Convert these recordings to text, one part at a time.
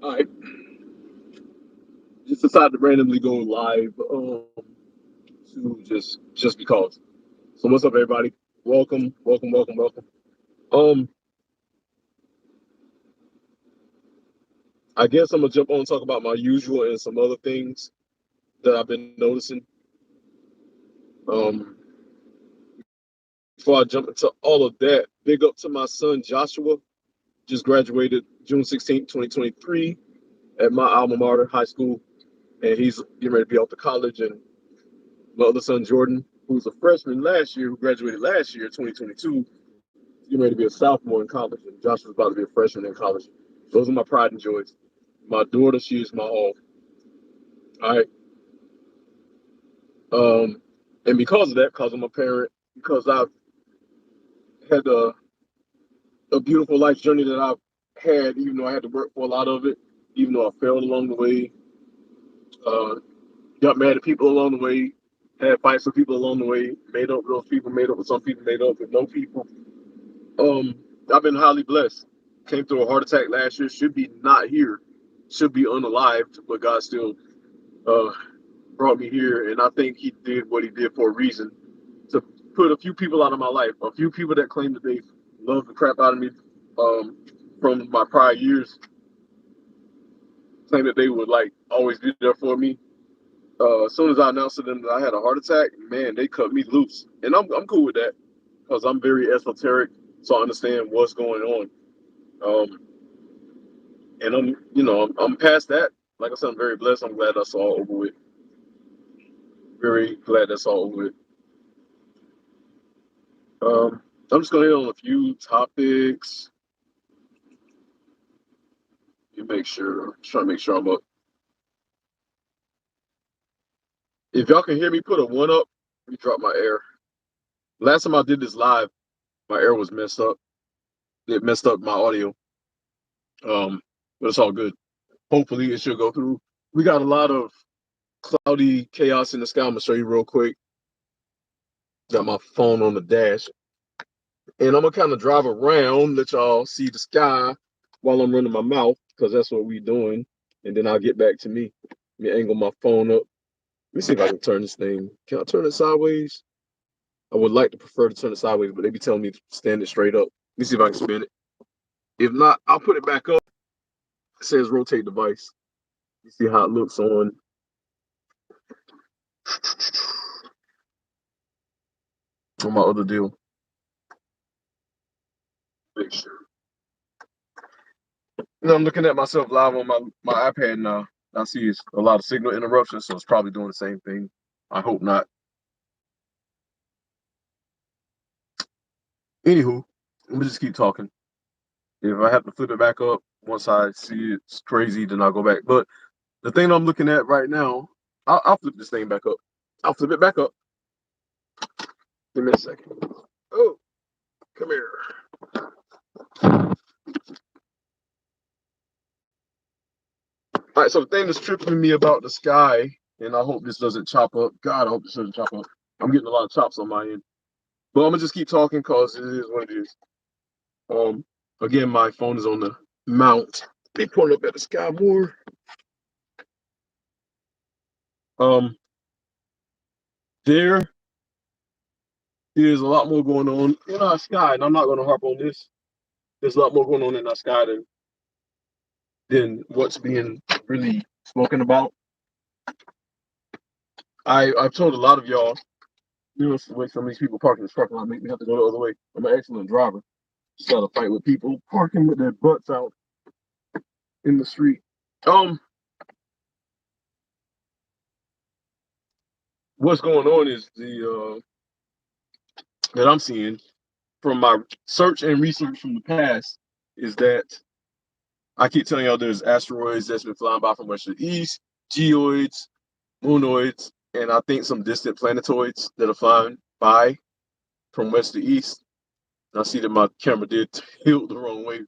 All right, just decided to randomly go live to just because. So what's up, everybody? Welcome, welcome, welcome, welcome. Um, I guess I'm gonna jump on and talk about my usual and some other things that I've been noticing. Um, before I jump into all of that, big up to my son Joshua. Just graduated June 16th, 2023 at my alma mater, high school, and he's getting ready to be off to college. And my other son Jordan, who's a freshman last year, who graduated last year, 2022, getting ready to be a sophomore in college, and Joshua's about to be a freshman in college. Those are my pride and joys. My daughter, she is my all. All right. Um, and because of that, because I'm a parent, because I've had a beautiful life journey that I've had, even though I had to work for a lot of it, even though I failed along the way, uh, got mad at people along the way, had fights with people along the way, made up with those people, made up with some people, made up with no people. Um, I've been highly blessed. Came through a heart attack last year. Should be not here. Should be unalived, but God still uh, brought me here, and I think He did what He did for a reason to put a few people out of my life. A few people that claim that they love the crap out of me um, from my prior years, saying that they would like always be there for me. As soon as I announced to them that I had a heart attack, man, they cut me loose, and I'm cool with that because I'm very esoteric, so I understand what's going on. Um, and I'm past that. Like I said, I'm very blessed. I'm glad that's all over with. Very glad that's all over with. I'm just gonna hit on a few topics. You make sure. Just trying to make sure I'm up. If y'all can hear me, put a one up. Let me drop my air. Last time I did this live, my air was messed up. It messed up my audio. Um, but it's all good. Hopefully, it should go through. We got a lot of cloudy chaos in the sky. I'm gonna show you real quick. Got my phone on the dash. And I'm gonna kind of drive around, let y'all see the sky while I'm running my mouth, because that's what we doing. And then I'll get back to me. Let me angle my phone up. Let me see if I can turn this thing. Can I turn it sideways? I would like to prefer to turn it sideways, but they be telling me to stand it straight up. Let me see if I can spin it. If not, I'll put it back up. It says rotate device. You see how it looks on my other deal. Make sure. I'm looking at myself live on my iPad now. I see it's a lot of signal interruptions, so it's probably doing the same thing. I hope not. Anywho, let me just keep talking. If I have to flip it back up once I see it's crazy, then I'll go back. But the thing I'm looking at right now, I'll flip this thing back up. I'll flip it back up. Give me a second. Oh, come here. All right, so the thing that's tripping me about the sky, and I hope this doesn't chop up. God, I hope this doesn't chop up. I'm getting a lot of chops on my end. But I'm gonna just keep talking because it is what it is. Um, again, my phone is on the mount. They point up at the sky more. Um, there is a lot more going on in our sky, and I'm not gonna harp on this. there's a lot more going on in our sky than what's being really spoken about. I've told a lot of y'all, the way some of these people park in this parking lot make me have to go the other way. I'm an excellent driver. Just got to fight with people parking with their butts out in the street. Um, what's going on is the that I'm seeing from my search and research from the past is that I keep telling y'all there's asteroids that's been flying by from west to east, geoids, moonoids, and I think some distant planetoids that are flying by from west to east. And I see that my camera did tilt the wrong way.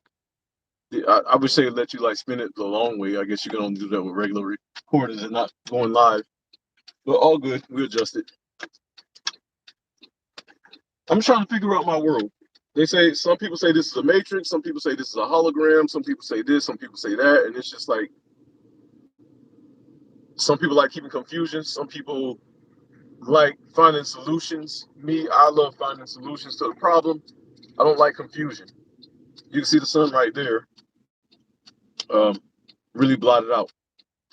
I wish they let you like spin it the long way. I guess you can only do that with regular recordings and not going live. But all good. We adjust it. I'm trying to figure out my world. They say some people say this is a matrix, some people say this is a hologram, some people say this, some people say that, and it's just like some people like keeping confusion, some people like finding solutions. Me, I love finding solutions to the problem. I don't like confusion. You can see the sun right there, um, really blotted out.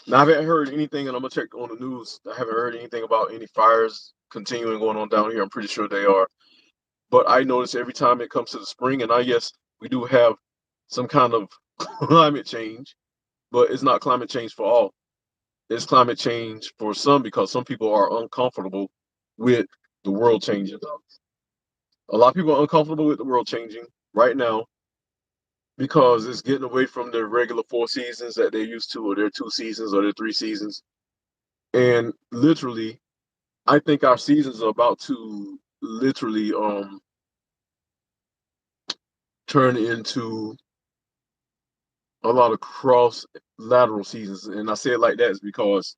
Now, I haven't heard anything, and I'm gonna check on the news. I haven't heard anything about any fires continuing going on down here. I'm pretty sure they are. But I notice every time it comes to the spring, and I guess we do have some kind of climate change, but it's not climate change for all. It's climate change for some because some people are uncomfortable with the world changing. A lot of people are uncomfortable with the world changing right now because it's getting away from their regular 4 seasons that they're used to, or their 2 seasons, or their 3 seasons. And literally, I think our seasons are about to literally turn into a lot of cross lateral seasons. And I say it like that is because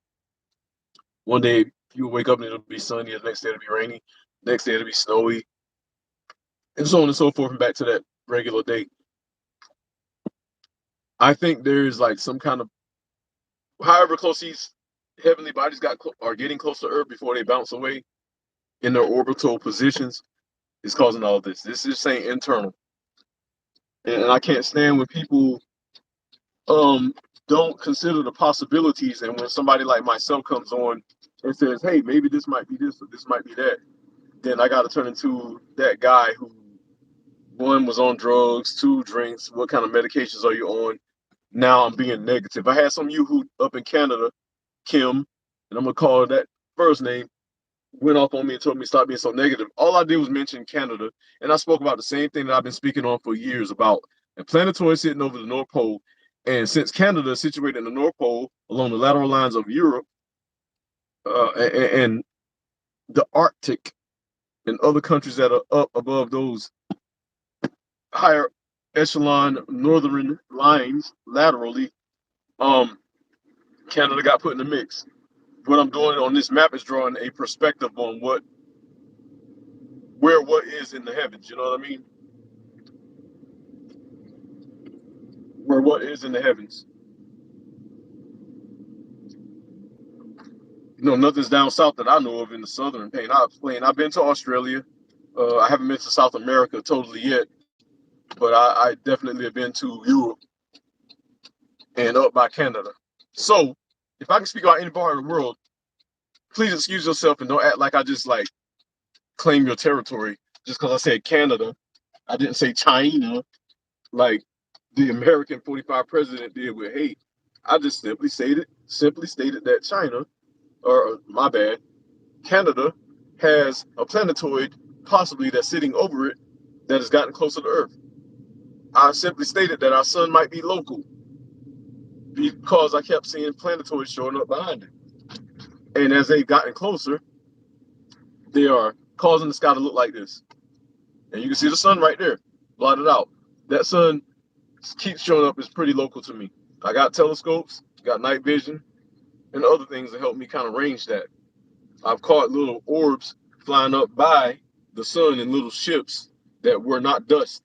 one day you wake up and it'll be sunny, the next day it'll be rainy, next day it'll be snowy, and so on and so forth, and back to that regular day. I think there's like some kind of, however close these heavenly bodies are getting close to Earth before they bounce away in their orbital positions is causing all of this. This is saying internal, and I can't stand when people um don't consider the possibilities. And when somebody like myself comes on and says, "Hey, maybe this might be this or this might be that," then I got to turn into that guy who, one, was on drugs, two, drinks. What kind of medications are you on? Now I'm being negative. I had some of you who up in Canada, Kim, and I'm gonna call her that first name, went off on me and told me stop being so negative. All I did was mention Canada, and I spoke about the same thing that I've been speaking on for years about a planetoid sitting over the North Pole. And since Canada is situated in the North Pole along the lateral lines of Europe and the Arctic and other countries that are up above those higher echelon northern lines laterally, um, Canada got put in the mix. What I'm doing on this map is drawing a perspective on where what is in the heavens. You know what I mean? Where what is in the heavens. Nothing's down south that I know of in the southern plane. I've been to Australia. I haven't been to South America totally yet, but I definitely have been to Europe and up by Canada. So, if I can speak about any part of the world, please excuse yourself and don't act like I just like claim your territory just because I said Canada. I didn't say China like the American 45 president did with hate. I just simply stated that China, or my bad, Canada has a planetoid possibly that's sitting over it that has gotten closer to Earth. I simply stated that our sun might be local because I kept seeing planetoids showing up behind it. And as they've gotten closer, they are causing the sky to look like this. And you can see the sun right there, blotted out. That sun keeps showing up as pretty local to me. I got telescopes, got night vision, and other things to help me kind of range that. I've caught little orbs flying up by the sun in little ships that were not dust.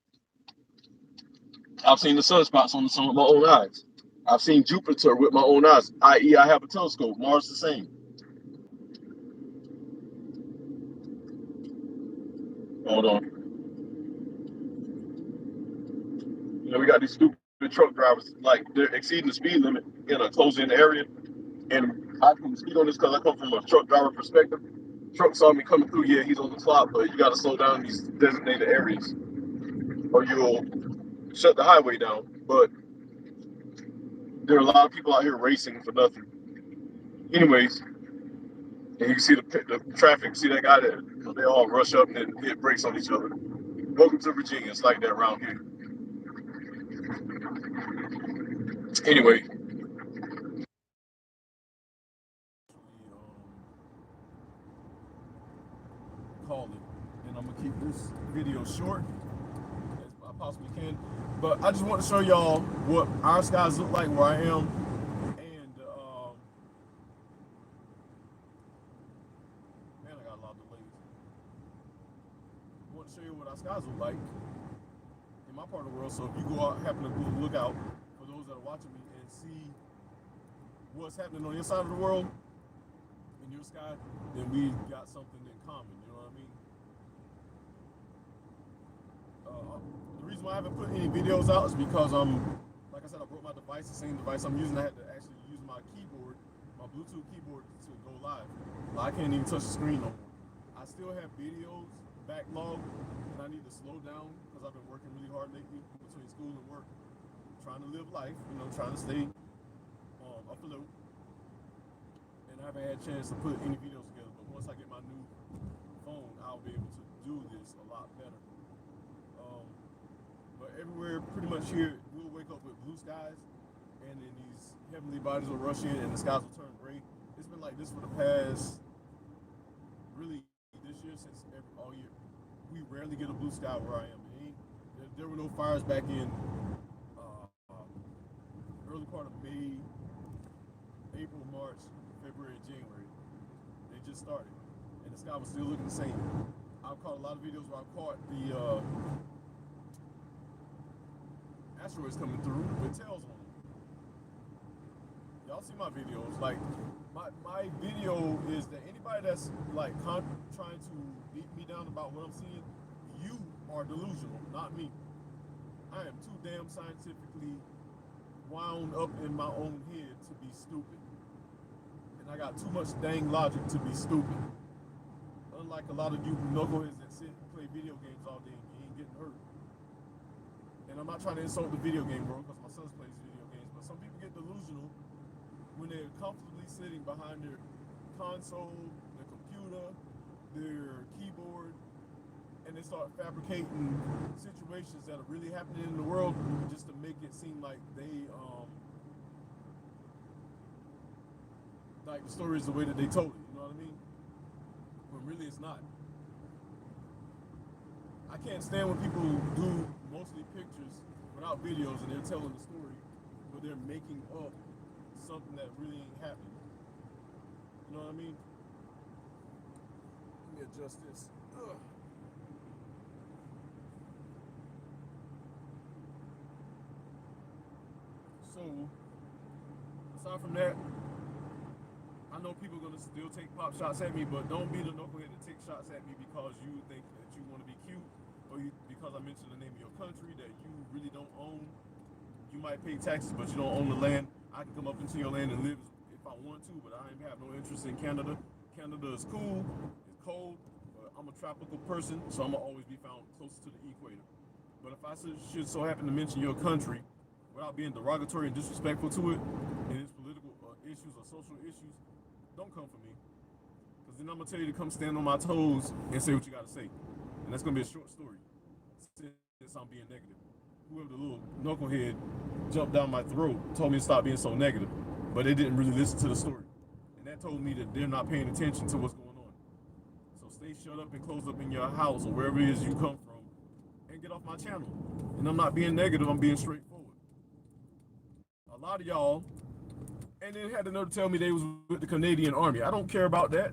I've seen the sunspots on the sun with my own eyes. I've seen Jupiter with my own eyes, i.e., I have a telescope. Mars the same. Hold on. We got these stupid truck drivers, like they're exceeding the speed limit in a closed-in area. And I can speak on this because I come from a truck driver perspective. Truck saw me coming through, yeah, he's on the clock, but you got to slow down in these designated areas or you'll shut the highway down. But there are a lot of people out here racing for nothing. Anyways, and you can see the traffic, see that guy that they all rush up and then hit brakes on each other. Welcome to Virginia. It's like that around here. Anyway. Call it, and I'm gonna keep this video short as I possibly can. But I just want to show y'all what our skies look like where I am, and man, I got a lot of delays. I want to show you what our skies look like in my part of the world. So if you go out, happen to look out for those that are watching me and see what's happening on your side of the world in your sky, then we got something in common. You know what I mean? The reason why I haven't put any videos out is because like I said, I broke my device, the same device I'm using. I had to actually use my keyboard, my Bluetooth keyboard, to go live. I can't even touch the screen no more. I still have videos backlogged, and I need to slow down because I've been working really hard lately between school and work, trying to live life, trying to stay afloat. And I haven't had a chance to put any videos together, but once I get my new phone, I'll be able to do this a lot better. But everywhere, pretty much here, we'll wake up with blue skies, and then these heavenly bodies will rush in, and the skies will turn gray. It's been like this for the past, really, this year since all year. We rarely get a blue sky where I am. There were no fires back in early part of May, April, March, February, January. They just started, and the sky was still looking the same. I've caught a lot of videos where I caught the asteroids coming through with tails on them. Y'all see my videos. Like, my video is that anybody that's like trying to beat me down about what I'm seeing, you are delusional, not me. I am too damn scientifically wound up in my own head to be stupid. And I got too much dang logic to be stupid. Unlike a lot of you knuckleheads that sit and play video games all day and you ain't getting hurt. And I'm not trying to insult the video game world because my son plays video games, but some people get delusional when they're comfortably sitting behind their console, their computer, their keyboard, and they start fabricating situations that are really happening in the world just to make it seem like like the story is the way that they told it, you know what I mean? When really it's not. I can't stand when people do mostly pictures without videos and they're telling the story, but they're making up something that really ain't happening. You know what I mean? Let me adjust this. Ugh. So, aside from that, I know people are going to still take pop shots at me, but don't be the knucklehead to take shots at me because you think that you want to be cute, or because I mentioned the name of your country that you really don't own. You might pay taxes, but you don't own the land. I can come up into your land and live if I want to, but I have no interest in Canada. Canada is cool, it's cold, but I'm a tropical person, so I'm going to always be found closer to the equator. But if I should so happen to mention your country without being derogatory and disrespectful to it, and its political issues or social issues, don't come for me, because then I'm going to tell you to come stand on my toes and say what you got to say. And that's going to be a short story, since I'm being negative. Whoever the little knucklehead jumped down my throat told me to stop being so negative, but they didn't really listen to the story. And that told me that they're not paying attention to what's going on. So stay shut up and close up in your house or wherever it is you come from and get off my channel. And I'm not being negative, I'm being straightforward. A lot of y'all, and then had to know to tell me they was with the Canadian Army. I don't care about that.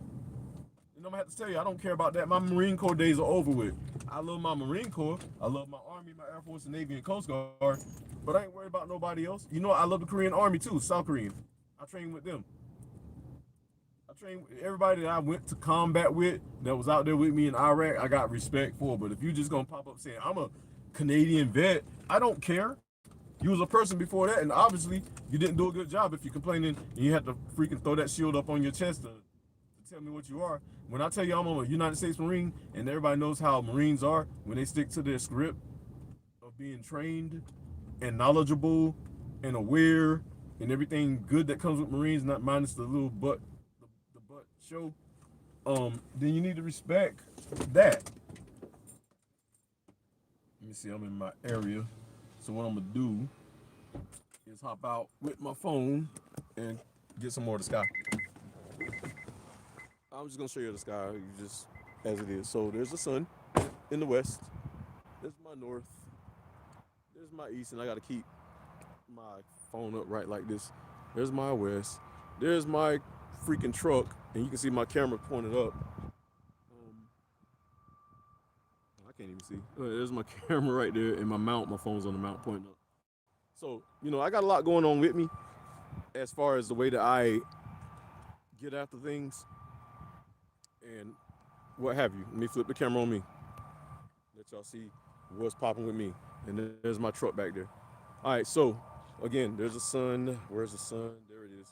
And I'm gonna have to tell you, I don't care about that. My Marine Corps days are over with. I love my Marine Corps. I love my Army, my Air Force, and Navy, and Coast Guard. But I ain't worried about nobody else. You know, I love the Korean Army too, South Korean. I train with them. I train with everybody that I went to combat with that was out there with me in Iraq. I got respect for. But if you just gonna pop up saying I'm a Canadian vet, I don't care. You was a person before that, and obviously you didn't do a good job if you're complaining and you had to freaking throw that shield up on your chest to tell me what you are. When I tell you I'm a United States Marine, and everybody knows how Marines are when they stick to their script of being trained and knowledgeable and aware and everything good that comes with Marines, not minus the little the butt show. Then you need to respect that. Let me see, I'm in my area. So what I'm gonna do is hop out with my phone and get some more of the sky. I'm just gonna show you the sky just as it is. So there's the sun in the west. There's my north. There's my east, and I gotta keep my phone upright like this. There's my west. There's my freaking truck, and you can see my camera pointed up. I can't even see. There's my camera right there, and my mount. My phone's on the mount pointing up. So I got a lot going on with me as far as the way that I get after things and what have you. Let me flip the camera on me. Let y'all see what's popping with me. And there's my truck back there. All right, so again, there's the sun. Where's the sun? There it is.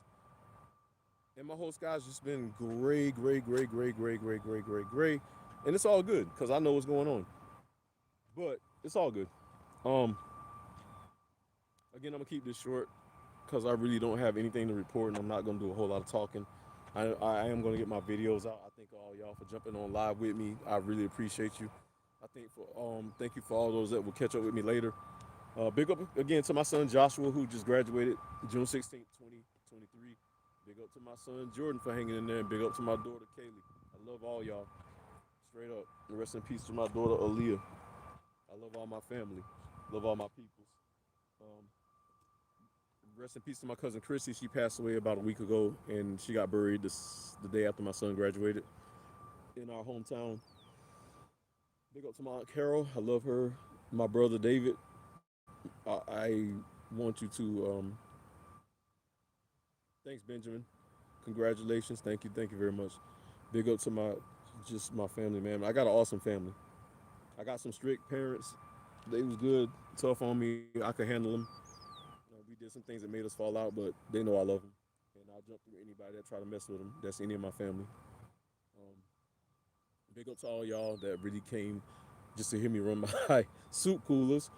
And my whole sky's just been gray, gray, gray, gray, gray, gray, gray, gray, gray. And it's all good because I know what's going on. But it's all good. Um, Again, I'm gonna keep this short because I really don't have anything to report, and I'm not gonna do a whole lot of talking. I am gonna get my videos out. I thank all y'all for jumping on live with me. I really appreciate you. Thank you for all those that will catch up with me later. Big up again to my son Joshua, who just graduated June 16th, 2023. Big up to my son Jordan for hanging in there, and big up to my daughter Kaylee. I love all y'all. Straight up. And rest in peace to my daughter Aaliyah. I love all my family. Love all my peoples. Um, Rest in peace to my cousin Chrissy. She passed away about a week ago, and she got buried the day after my son graduated in our hometown. Big up to my aunt Carol. I love her. My brother David. I want you to thanks Benjamin. Congratulations. Thank you very much. Big up to my family, man. I got an awesome family. I got some strict parents. They was good, tough on me. I could handle them. We did some things that made us fall out, but they know I love them, and I'll jump through anybody that try to mess with them. That's any of my family. Um, Big up to all y'all that really came just to hear me run my soup coolers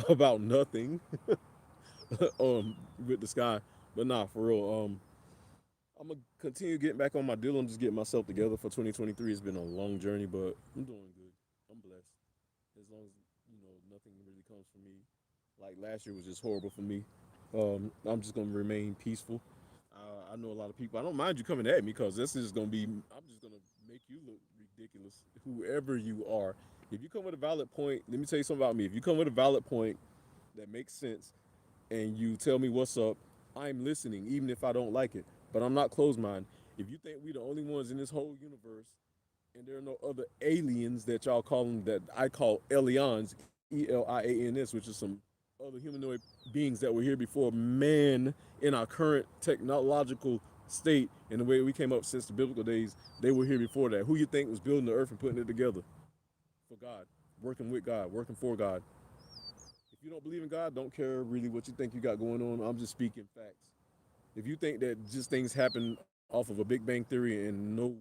about nothing with the sky. But nah, for real. I'm gonna continue getting back on my deal. I'm just getting myself together for 2023. It's been a long journey, but I'm doing good. I'm blessed. As long as nothing really comes for me. Like last year was just horrible for me. I'm just gonna remain peaceful. I know a lot of people. I don't mind you coming at me because this is gonna be. I'm just gonna make you look ridiculous, whoever you are. If you come with a valid point, let me tell you something about me. If you come with a valid point that makes sense, and you tell me what's up, I'm listening, even if I don't like it. But I'm not closed minded. If you think we the only ones in this whole universe, and there are no other aliens that y'all call them, that I call aliens, ELIANS, which is some other humanoid beings that were here before man in our current technological state and the way we came up since the biblical days, they were here before that. Who you think was building the earth and putting it together? For God, working with God, working for God. If you don't believe in God, don't care really what you think you got going on. I'm just speaking facts. If you think that just things happen off of a Big Bang theory and no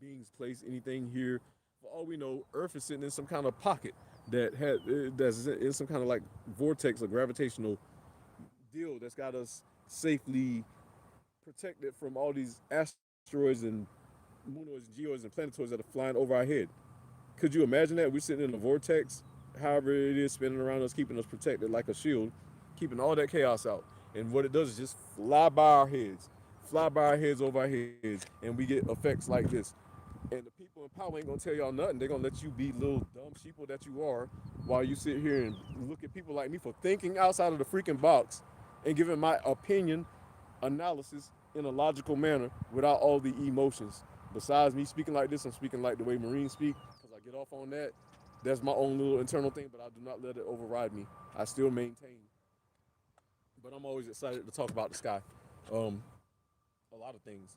beings place anything here, for all we know, Earth is sitting in some kind of pocket that's in some kind of like vortex or gravitational deal that's got us safely protected from all these asteroids and moonoids, geoids, and planetoids that are flying over our head. Could you imagine that? We're sitting in a vortex, however it is spinning around us, keeping us protected like a shield, keeping all that chaos out. And what it does is just fly by our heads over our heads, and we get effects like this. And the people in power ain't gonna tell y'all nothing. They're gonna let you be little dumb sheeple that you are while you sit here and look at people like me for thinking outside of the freaking box and giving my opinion, analysis in a logical manner without all the emotions. Besides me speaking like this, I'm speaking like the way Marines speak because I get off on that. That's my own little internal thing, but I do not let it override me. I still maintain. But I'm always excited to talk about the sky. Um, a lot of things.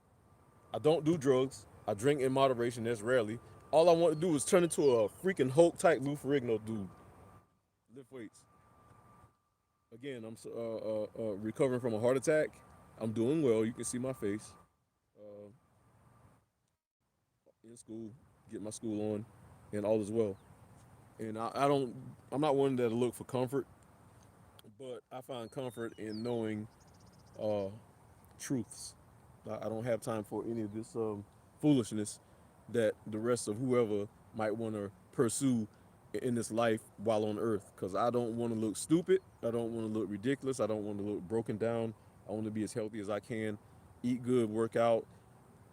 I don't do drugs. I drink in moderation. That's rarely. All I want to do is turn into a freaking Hulk type Lou Ferrigno dude. Lift weights. Again, I'm recovering from a heart attack. I'm doing well. You can see my face. Uh, in school, get my school on, and all is well. And I don't. I'm not one that look for comfort, but I find comfort in knowing uh, truths. I don't have time for any of this foolishness that the rest of whoever might want to pursue in this life while on earth. Because I don't want to look stupid. I don't want to look ridiculous. I don't want to look broken down. I want to be as healthy as I can, eat good, work out,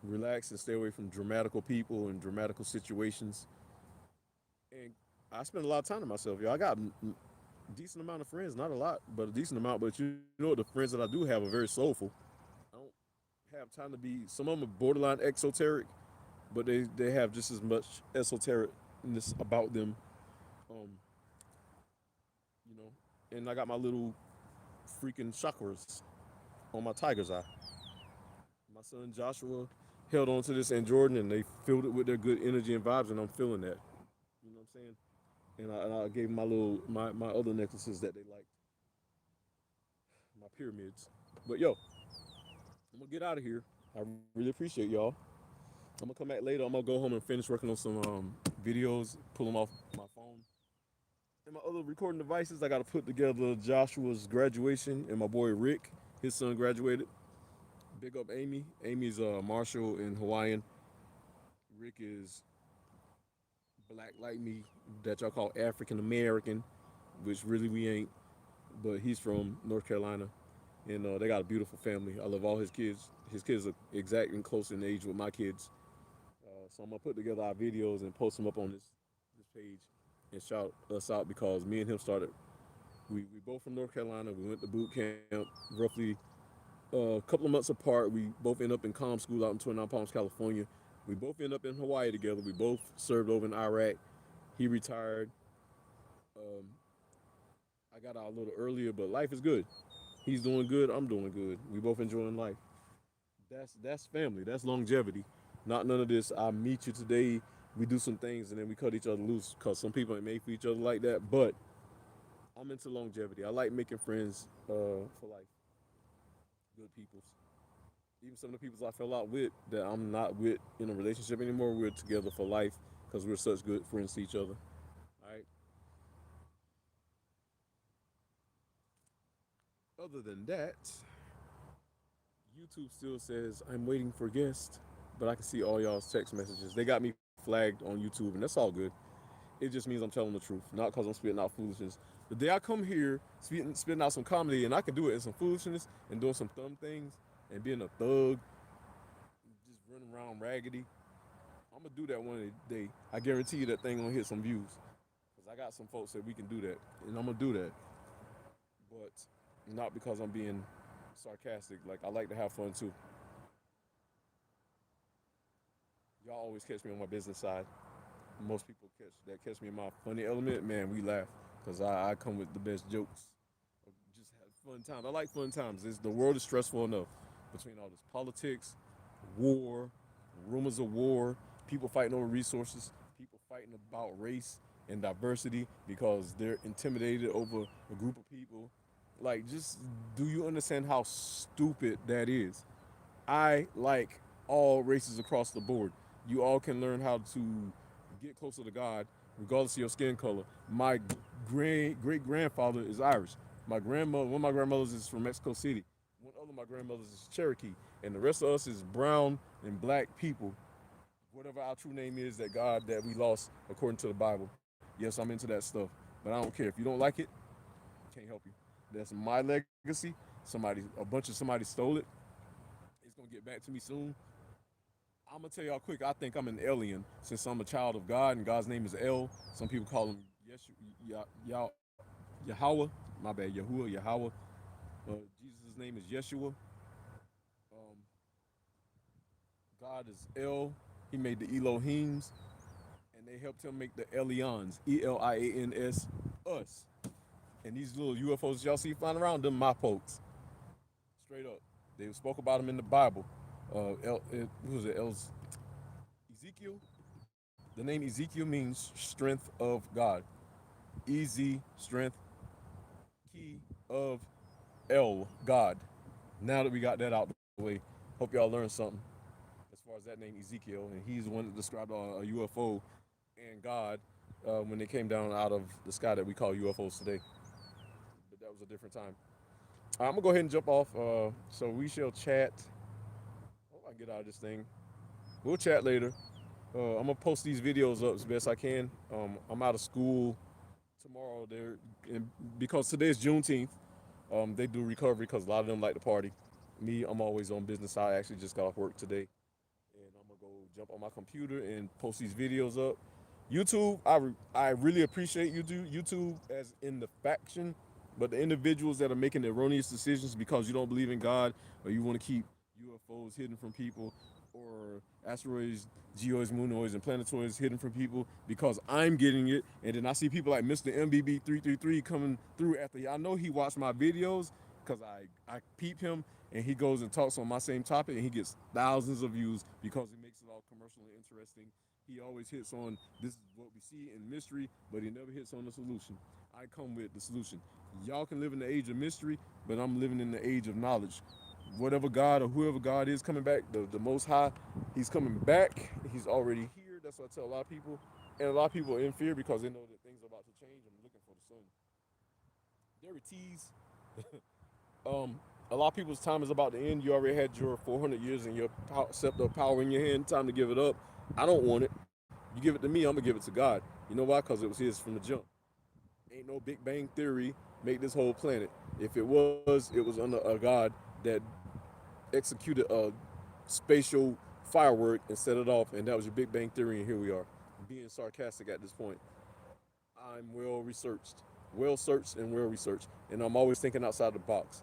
relax, and stay away from dramatical people and dramatical situations. And I spend a lot of time to myself, yo. I got decent amount of friends, not a lot, but a decent amount. But you know, the friends that I do have are very soulful. I don't have time to be. Some of them are borderline exoteric, but they have just as much esotericness about them. Um, you know, and I got my little freaking chakras on my tiger's eye. My son Joshua held on to this and Jordan, and they filled it with their good energy and vibes, and I'm feeling that. You know what I'm saying? And I gave them my other necklaces that they liked, my pyramids. But yo, I'm gonna get out of here. I really appreciate y'all. I'm gonna come back later. I'm gonna go home and finish working on some videos, pull them off my phone. And my other recording devices, I gotta put together Joshua's graduation and my boy Rick, his son graduated. Big up Amy. Amy's Marshall in Hawaiian. Rick is black like me, that y'all call African American, which really we ain't. But he's from North Carolina, and they got a beautiful family. I love all his kids. His kids are exact and close in age with my kids. So I'm gonna put together our videos and post them up on this page and shout us out because me and him started. We both from North Carolina. We went to boot camp roughly a couple of months apart. We both end up in comm school out in Twin Palms, California. We both end up in Hawaii together. We both served over in Iraq. He retired. Um, I got out a little earlier, but life is good. He's doing good. I'm doing good. We both enjoying life. That's family. That's longevity. Not none of this. I meet you today. We do some things and then we cut each other loose because some people ain't made for each other like that. But I'm into longevity. I like making friends for life. Good peoples. Even some of the people I fell out with that I'm not with in a relationship anymore. We're together for life because we're such good friends to each other. All right. Other than that, YouTube still says I'm waiting for guests, but I can see all y'all's text messages. They got me flagged on YouTube, and that's all good. It just means I'm telling the truth, not because I'm spitting out foolishness. The day I come here spitting out some comedy, and I can do it in some foolishness and doing some dumb things and being a thug, just running around raggedy. I'm gonna do that one day. I guarantee you that thing gonna hit some views, cause I got some folks that we can do that, and I'm gonna do that. But not because I'm being sarcastic. Like I like to have fun too. Y'all always catch me on my business side. Most people catch me in my funny element, man, we laugh because I come with the best jokes. Just have fun times. I like fun times. The world is stressful enough between all this politics, war, rumors of war, people fighting over resources, people fighting about race and diversity because they're intimidated over a group of people. Like, just do you understand how stupid that is? I like all races across the board. You all can learn how to get closer to God, regardless of your skin color. My great grandfather is Irish. My grandmother, one of my grandmothers is from Mexico City. One other of my grandmothers is Cherokee, and the rest of us is brown and black people. Whatever our true name is that we lost according to the Bible. Yes, I'm into that stuff, but I don't care if you don't like it. Can't help you. That's my legacy. A bunch of somebody stole it. It's gonna get back to me soon. I'm gonna tell y'all quick. I think I'm an alien since I'm a child of God, and God's name is El. Some people call him Yahweh. My bad, Yahuwah, Yahweh. Jesus' name is Yeshua. Um, God is El. He made the Elohims, and they helped him make the Elians, Elians, us. And these little UFOs y'all see flying around, them my folks. Straight up. They spoke about him in the Bible. Who was it? Ezekiel. The name Ezekiel means strength of God. Easy, strength, key. of El God. Now that we got that out the way, hope y'all learned something as far as that name Ezekiel, and he's the one that described a UFO and God when they came down out of the sky that we call UFOs today. But that was a different time. I'm gonna go ahead and jump off. So we shall chat. Hope I can get out of this thing. We'll chat later. I'm gonna post these videos up as best I can. I'm out of school tomorrow. And because today is Juneteenth. They do recovery because a lot of them like to party. Me, I'm always on business. I actually just got off work today, and I'm gonna go jump on my computer and post these videos up. YouTube, I really appreciate YouTube as in the faction, but the individuals that are making erroneous decisions because you don't believe in God or you want to keep UFOs hidden from people or asteroids, geoids, moonoids, and planetoids hidden from people because I'm getting it, and then I see people like Mr. MBB333 coming through after. I know he watched my videos because I peep him and he goes and talks on my same topic and he gets thousands of views because he makes it all commercially interesting. He always hits on this is what we see in mystery, but he never hits on the solution. I come with the solution. Y'all can live in the age of mystery, but I'm living in the age of knowledge. Whatever God or whoever God is coming back, the Most High, He's coming back. He's already here. That's what I tell a lot of people. And a lot of people are in fear because they know that things are about to change. I'm looking for the sun. There it is. A lot of people's time is about to end. You already had your 400 years and your scepter of power in your hand. Time to give it up. I don't want it. You give it to me, I'm gonna give it to God. You know why? Because it was His from the jump. Ain't no Big Bang theory make this whole planet. If it was under a God that executed a spatial firework and set it off, and that was your Big Bang theory. And here we are, being sarcastic at this point. I'm well researched, well searched, and well researched, and I'm always thinking outside the box.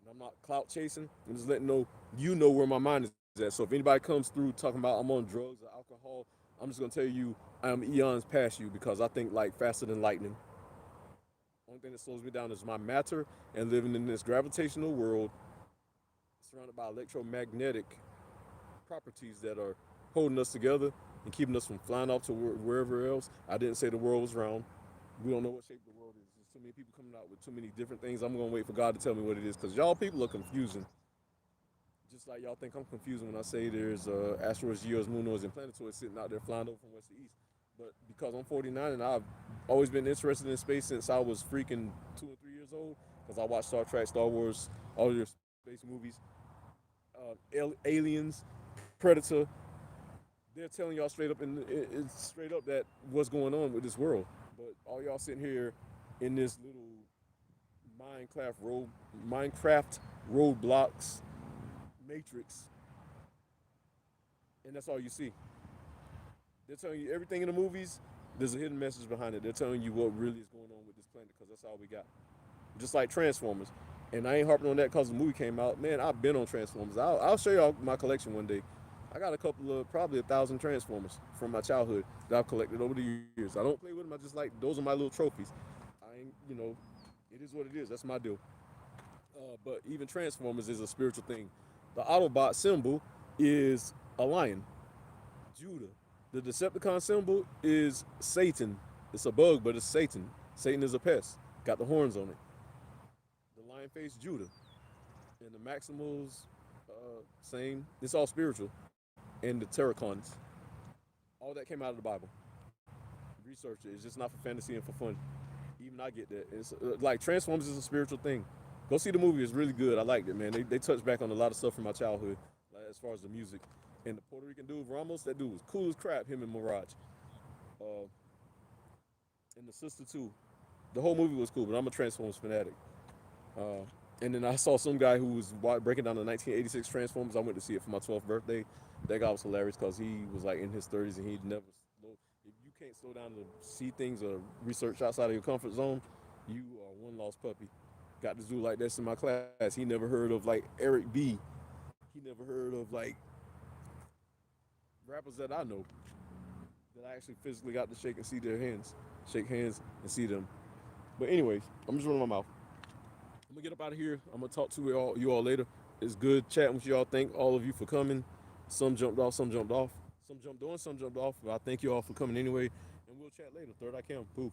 And I'm not clout chasing. I'm just letting know where my mind is at. So if anybody comes through talking about I'm on drugs or alcohol, I'm just gonna tell you I'm eons past you because I think like faster than lightning. Only thing that slows me down is my matter and living in this gravitational world surrounded by electromagnetic properties that are holding us together and keeping us from flying off to wherever else. I didn't say the world was round. We don't know what shape the world is. There's too many people coming out with too many different things. I'm gonna wait for God to tell me what it is because y'all people are confusing. Just like y'all think I'm confusing when I say there's asteroids, geoids, moonoids, and planetoids sitting out there flying over from west to east. But because I'm 49 and I've always been interested in space since I was freaking 2 or 3 years old, because I watched Star Trek, Star Wars, all of their space movies, Aliens, Predator. They're telling y'all straight up it's straight up that what's going on with this world. But all y'all sitting here in this little Minecraft road, Minecraft roadblocks matrix, and that's all you see. They're telling you everything in the movies. There's a hidden message behind it. They're telling you what really is going on with this planet because that's all we got. Just like Transformers. And I ain't harping on that because the movie came out. Man, I've been on Transformers. I'll show y'all my collection one day. I got a couple of probably 1,000 Transformers from my childhood that I've collected over the years. I don't play with them. I just like those are my little trophies. I ain't, it is what it is. That's my deal. But even Transformers is a spiritual thing. The Autobot symbol is a lion, Judah. The Decepticon symbol is Satan. It's a bug, but it's Satan. Satan is a pest. Got the horns on it. The lion face Judah. And the Maximals, same. It's all spiritual. And the Terracons. All that came out of the Bible. Research it. It's just not for fantasy and for fun. Even I get that. It's like Transformers is a spiritual thing. Go see the movie. It's really good. I liked it, man. They touched back on a lot of stuff from my childhood, like, as far as the music. And the Puerto Rican dude, Ramos, that dude was cool as crap. Him and Mirage, uh, and the sister too. The whole movie was cool. But I'm a Transformers fanatic. Uh, and then I saw some guy who was breaking down the 1986 Transformers. I went to see it for my 12th birthday. That guy was hilarious because he was like in his 30s and he'd never slow. If you can't slow down to see things or research outside of your comfort zone, you are one lost puppy. Got this dude like this in my class. He never heard of like Eric B. He never heard of like rappers that I know that I actually physically got to shake and see their hands, shake hands and see them. But anyways, I'm just running my mouth. I'm gonna get up out of here. I'm gonna talk to you all later. It's good chatting with y'all. Thank all of you for coming. Some jumped off, some jumped off, some jumped on, some jumped off. But I thank you all for coming anyway. And we'll chat later. Third I can. Poof.